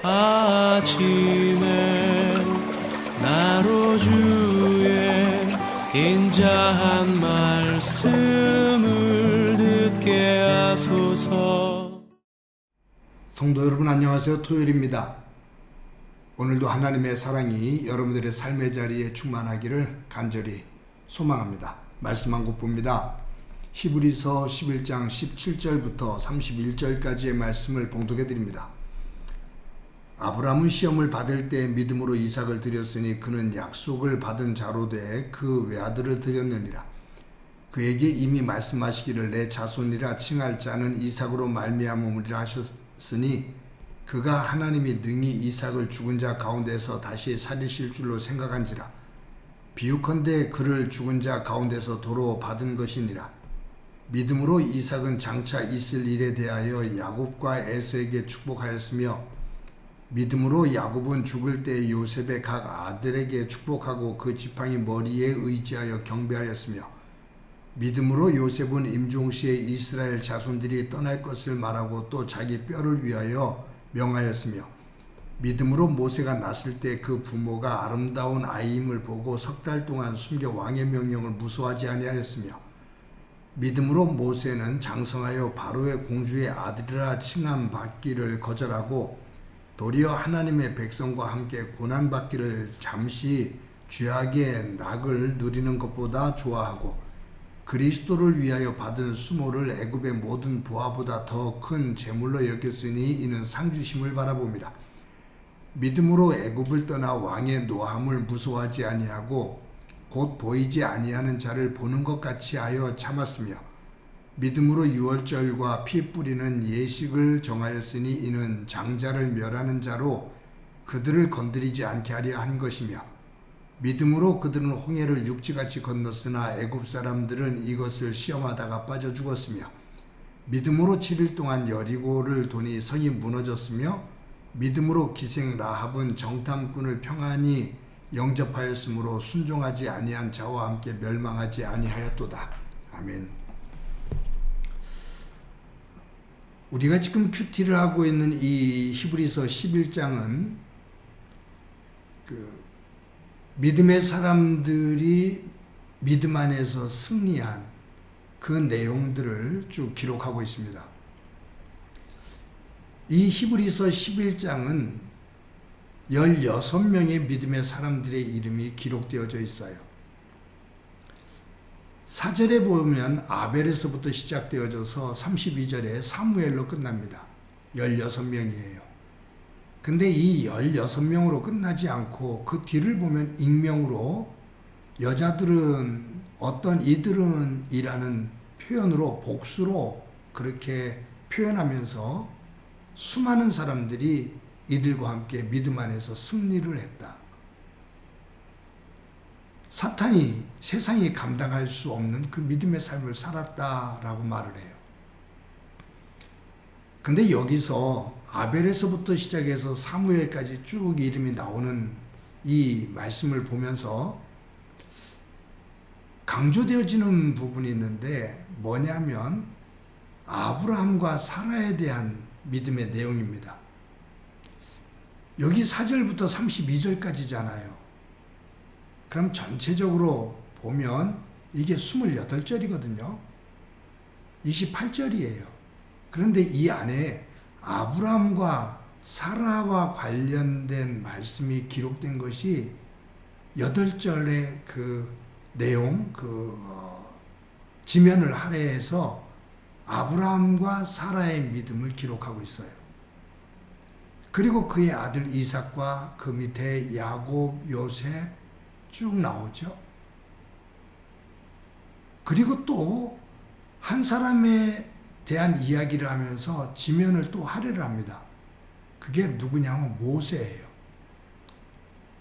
아침에 나로 주의 인자한 말씀을 듣게 하소서. 성도 여러분 안녕하세요. 토요일입니다. 오늘도 하나님의 사랑이 여러분들의 삶의 자리에 충만하기를 간절히 소망합니다. 말씀 한 곡 봅니다. 히브리서 11장 17절부터 31절까지의 말씀을 봉독해 드립니다. 아브라함은 시험을 받을 때 믿음으로 이삭을 드렸으니 그는 약속을 받은 자로 돼 그 외아들을 드렸느니라. 그에게 이미 말씀하시기를 내 자손이라 칭할 자는 이삭으로 말미암으리라 하셨으니 그가 하나님이 능히 이삭을 죽은 자 가운데서 다시 살리실 줄로 생각한지라. 비유컨대 그를 죽은 자 가운데서 도로 받은 것이니라. 믿음으로 이삭은 장차 있을 일에 대하여 야곱과 에서에게 축복하였으며 믿음으로 야곱은 죽을 때 요셉의 각 아들에게 축복하고 그 지팡이 머리에 의지하여 경배하였으며 믿음으로 요셉은 임종시에 이스라엘 자손들이 떠날 것을 말하고 또 자기 뼈를 위하여 명하였으며 믿음으로 모세가 났을 때 그 부모가 아름다운 아이임을 보고 석 달 동안 숨겨 왕의 명령을 무서워하지 아니하였으며 믿음으로 모세는 장성하여 바로의 공주의 아들이라 칭함 받기를 거절하고 도리어 하나님의 백성과 함께 고난받기를 잠시 죄악의 낙을 누리는 것보다 좋아하고 그리스도를 위하여 받은 수모를 애굽의 모든 보화보다 더 큰 재물로 여겼으니 이는 상주심을 바라봅니다. 믿음으로 애굽을 떠나 왕의 노함을 무서워하지 아니하고 곧 보이지 아니하는 자를 보는 것 같이 하여 참았으며 믿음으로 유월절과 피 뿌리는 예식을 정하였으니 이는 장자를 멸하는 자로 그들을 건드리지 않게 하려 한 것이며 믿음으로 그들은 홍해를 육지같이 건넜으나 애굽 사람들은 이것을 시험하다가 빠져 죽었으며 믿음으로 7일 동안 여리고를 도니 성이 무너졌으며 믿음으로 기생 라합은 정탐꾼을 평안히 영접하였으므로 순종하지 아니한 자와 함께 멸망하지 아니하였도다. 아멘. 우리가 지금 큐티를 하고 있는 이 히브리서 11장은 믿음의 사람들이 믿음 안에서 승리한 그 내용들을 쭉 기록하고 있습니다. 이 히브리서 11장은 16명의 믿음의 사람들의 이름이 기록되어져 있어요. 4절에 보면 아벨에서부터 시작되어져서 32절에 사무엘로 끝납니다. 16명이에요. 근데 이 16명으로 끝나지 않고 그 뒤를 보면 익명으로 여자들은 어떤 이들은 이라는 표현으로 복수로 그렇게 표현하면서 수많은 사람들이 이들과 함께 믿음 안에서 승리를 했다. 사탄이 세상이 감당할 수 없는 그 믿음의 삶을 살았다라고 말을 해요. 근데 여기서 아벨에서부터 시작해서 사무엘까지 쭉 이름이 나오는 이 말씀을 보면서 강조되어지는 부분이 있는데 뭐냐면 아브라함과 사라에 대한 믿음의 내용입니다. 여기 4절부터 32절까지잖아요. 그럼 전체적으로 보면 이게 28절이거든요. 28절이에요. 그런데 이 안에 아브라함과 사라와 관련된 말씀이 기록된 것이 8절의 그 내용, 지면을 할애해서 아브라함과 사라의 믿음을 기록하고 있어요. 그리고 그의 아들 이삭과 그 밑에 야곱, 요셉 쭉 나오죠. 그리고 또 한 사람에 대한 이야기를 하면서 지면을 또 할애를 합니다. 그게 누구냐면 모세예요.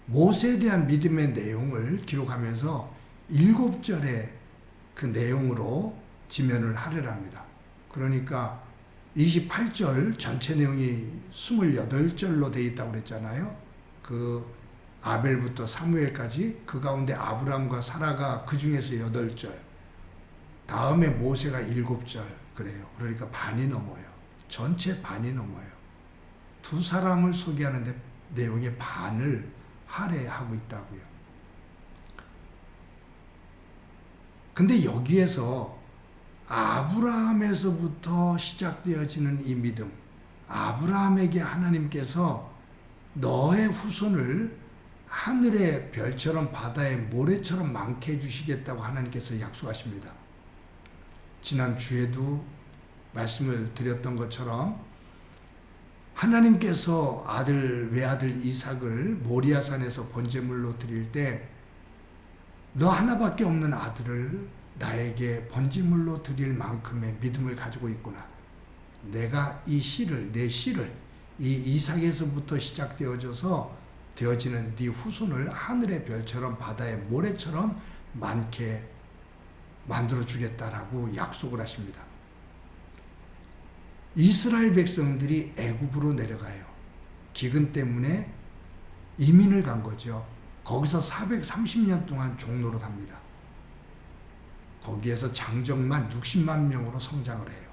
모세에 대한 믿음의 내용을 기록하면서 7절의 그 내용으로 지면을 할애를 합니다. 그러니까 28절 전체 내용이 28절로 되어 있다고 그랬잖아요. 그 아벨부터 사무엘까지 그 가운데 아브라함과 사라가 그 중에서 8절, 다음에 모세가 7절 그래요. 그러니까 반이 넘어요. 전체 반이 넘어요. 두 사람을 소개하는데 내용의 반을 할애하고 있다고요. 근데 여기에서 아브라함에서부터 시작되어지는 이 믿음, 아브라함에게 하나님께서 너의 후손을 하늘의 별처럼 바다의 모래처럼 많게 해주시겠다고 하나님께서 약속하십니다. 지난 주에도 말씀을 드렸던 것처럼 하나님께서 외아들 이삭을 모리아산에서 번제물로 드릴 때 너 하나밖에 없는 아들을 나에게 번제물로 드릴 만큼의 믿음을 가지고 있구나. 내가 내 씨를 이 이삭에서부터 시작되어져서 되어지는 네 후손을 하늘의 별처럼 바다의 모래처럼 많게 만들어 주겠다라고 약속을 하십니다. 이스라엘 백성들이 애굽으로 내려가요. 기근 때문에 이민을 간 거죠. 거기서 430년 동안 종노릇 합니다. 거기에서 장정만 60만 명으로 성장을 해요.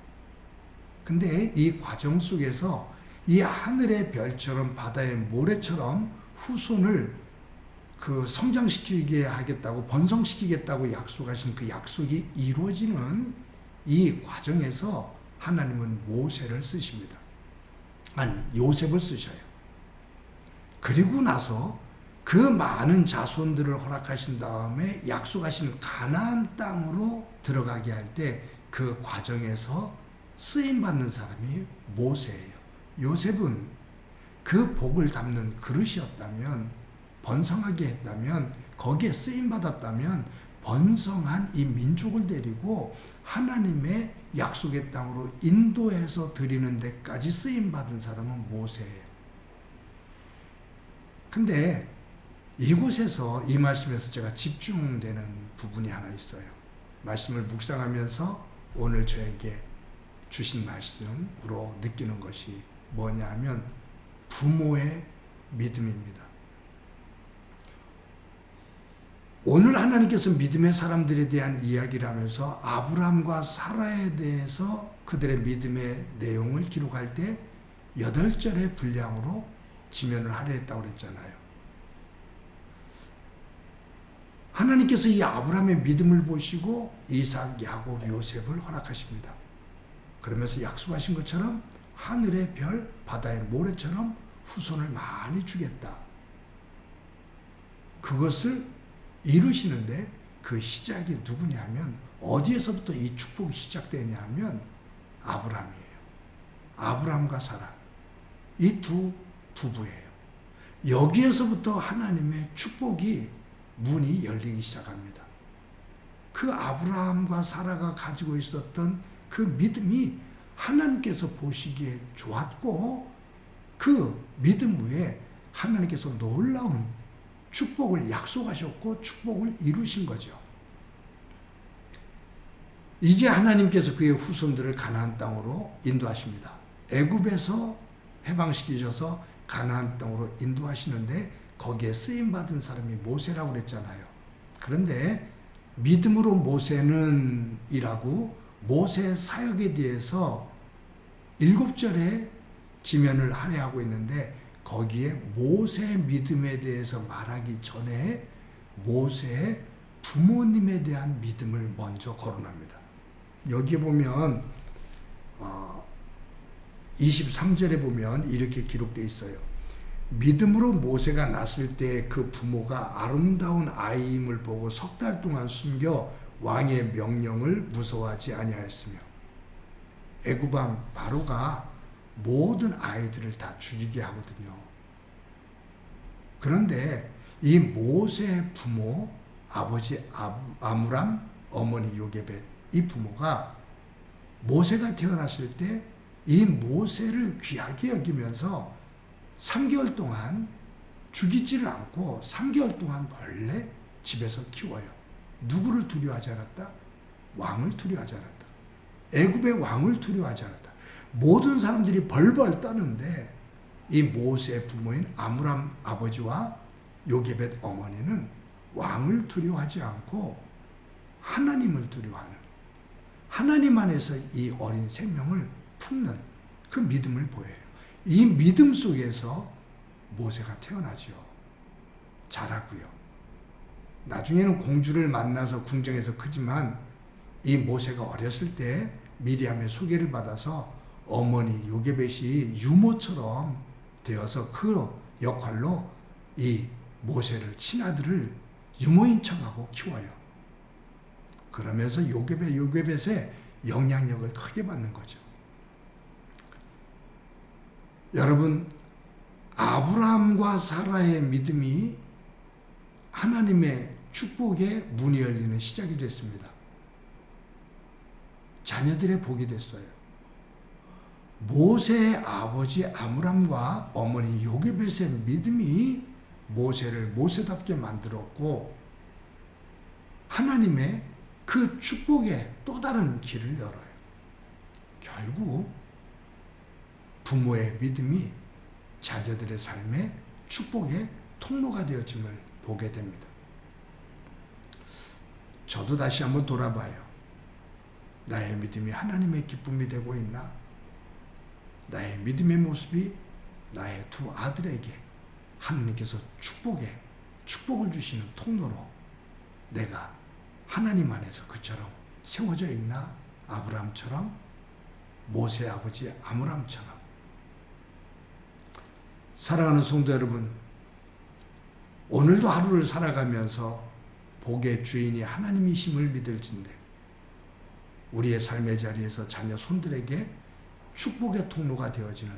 근데 이 과정 속에서 이 하늘의 별처럼 바다의 모래처럼 후손을 성장시키게 하겠다고, 번성시키겠다고 약속하신 그 약속이 이루어지는 이 과정에서 하나님은 모세를 쓰십니다. 아니, 요셉을 쓰셔요. 그리고 나서 그 많은 자손들을 허락하신 다음에 약속하신 가나안 땅으로 들어가게 할 때 그 과정에서 쓰임받는 사람이 모세예요. 요셉은 그 복을 담는 그릇이었다면, 번성하게 했다면, 거기에 쓰임받았다면 번성한 이 민족을 데리고 하나님의 약속의 땅으로 인도해서 드리는 데까지 쓰임받은 사람은 모세예요. 근데 이곳에서, 이 말씀에서 제가 집중되는 부분이 하나 있어요. 말씀을 묵상하면서 오늘 저에게 주신 말씀으로 느끼는 것이 뭐냐 하면 부모의 믿음입니다. 오늘 하나님께서 믿음의 사람들에 대한 이야기를 하면서 아브라함과 사라에 대해서 그들의 믿음의 내용을 기록할 때 8절의 분량으로 지면을 할애했다고 그랬잖아요. 하나님께서 이 아브라함의 믿음을 보시고 이삭, 야곱, 요셉을 허락하십니다. 그러면서 약속하신 것처럼 하늘의 별, 바다의 모래처럼 후손을 많이 주겠다. 그것을 이루시는데 그 시작이 누구냐면, 어디에서부터 이 축복이 시작되냐 하면 아브라함이에요. 아브라함과 사라, 이 두 부부예요. 여기에서부터 하나님의 축복이 문이 열리기 시작합니다. 그 아브라함과 사라가 가지고 있었던 그 믿음이 하나님께서 보시기에 좋았고, 그 믿음 위에 하나님께서 놀라운 축복을 약속하셨고 축복을 이루신 거죠. 이제 하나님께서 그의 후손들을 가나안 땅으로 인도하십니다. 애굽에서 해방시키셔서 가나안 땅으로 인도하시는데 거기에 쓰임받은 사람이 모세라고 그랬잖아요. 그런데 믿음으로 모세는 이라고 모세 사역에 대해서 7절에 지면을 할애하고 있는데, 거기에 모세의 믿음에 대해서 말하기 전에 모세의 부모님에 대한 믿음을 먼저 거론합니다. 여기 보면 23절에 보면 이렇게 기록되어 있어요. 믿음으로 모세가 낳았을 때 그 부모가 아름다운 아이임을 보고 3달 동안 숨겨 왕의 명령을 무서워하지 아니하였으며, 애굽왕 바로가 모든 아이들을 다 죽이게 하거든요. 그런데 이 모세의 부모, 아버지 아므람, 어머니 요게벳, 이 부모가 모세가 태어났을 때 이 모세를 귀하게 여기면서 3개월 동안 죽이지를 않고 3개월 동안 몰래 집에서 키워요. 누구를 두려워하지 않았다? 왕을 두려워하지 않았다. 애굽의 왕을 두려워하지 않았다. 모든 사람들이 벌벌 떠는데 이 모세의 부모인 아므람 아버지와 요게벳 어머니는 왕을 두려워하지 않고 하나님을 두려워하는, 하나님 안에서 이 어린 생명을 품는 그 믿음을 보여요. 이 믿음 속에서 모세가 태어나죠. 자라고요. 나중에는 공주를 만나서 궁정에서 크지만 이 모세가 어렸을 때 미리암의 소개를 받아서 어머니 요게벳이 유모처럼 되어서 그 역할로 이 모세를 친아들을 유모인 척하고 키워요. 그러면서 요게벳의 영향력을 크게 받는 거죠. 여러분, 아브라함과 사라의 믿음이 하나님의 축복의 문이 열리는 시작이 됐습니다. 자녀들의 복이 됐어요. 모세의 아버지 아므람과 어머니 요게벳의 믿음이 모세를 모세답게 만들었고 하나님의 그 축복의 또 다른 길을 열어요. 결국 부모의 믿음이 자녀들의 삶에 축복의 통로가 되어짐을 보게 됩니다. 저도 다시 한번 돌아봐요. 나의 믿음이 하나님의 기쁨이 되고 있나? 나의 믿음의 모습이 나의 두 아들에게 하나님께서 축복을 주시는 통로로 내가 하나님 안에서 그처럼 세워져 있나? 아브라함처럼, 모세 아버지 아므람처럼. 사랑하는 성도 여러분, 오늘도 하루를 살아가면서 복의 주인이 하나님이심을 믿을진대 우리의 삶의 자리에서 자녀 손들에게 축복의 통로가 되어지는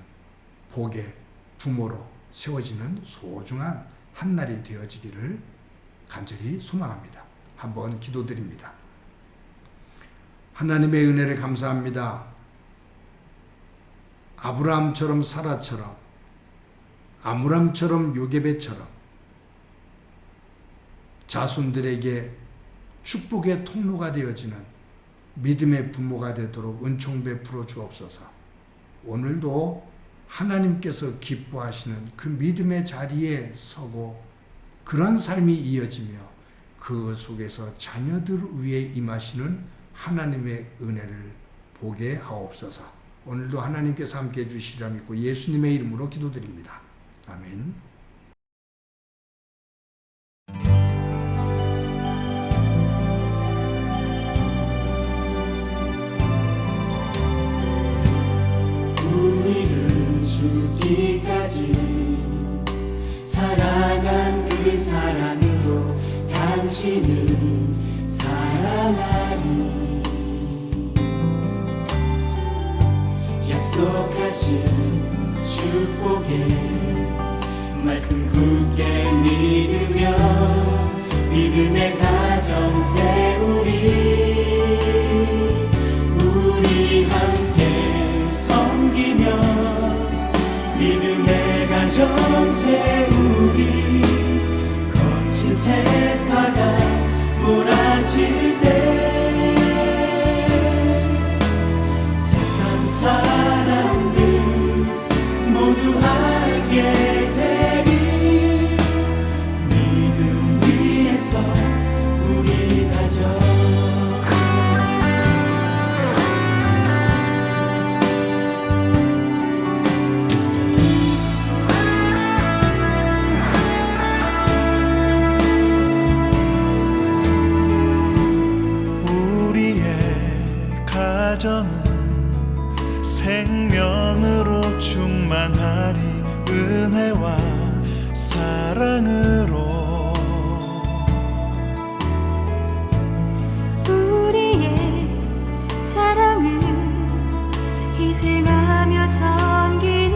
복의 부모로 세워지는 소중한 한날이 되어지기를 간절히 소망합니다. 한번 기도드립니다. 하나님의 은혜를 감사합니다. 아브라함처럼 사라처럼 아므람처럼 요게벳처럼 자손들에게 축복의 통로가 되어지는 믿음의 부모가 되도록 은총 베풀어 주옵소서. 오늘도 하나님께서 기뻐하시는 그 믿음의 자리에 서고 그런 삶이 이어지며 그 속에서 자녀들 위에 임하시는 하나님의 은혜를 보게 하옵소서. 오늘도 하나님께서 함께 해주시리라 믿고 예수님의 이름으로 기도드립니다. 아멘. 우리를 죽기까지 사랑한 그 사랑으로 당신을 사랑하리. 약속하신 축복의 말씀 굳게 믿으며 믿음의 가정 세우리. 우리 함께 섬기며 믿음의 가정 세우리. 거친 세파가 몰아칠 때 세상 사람들 모두 알게 우리 가정 우리의 가정은 생명으로 충만하리. 은혜와 사랑으로 희생하며 섬기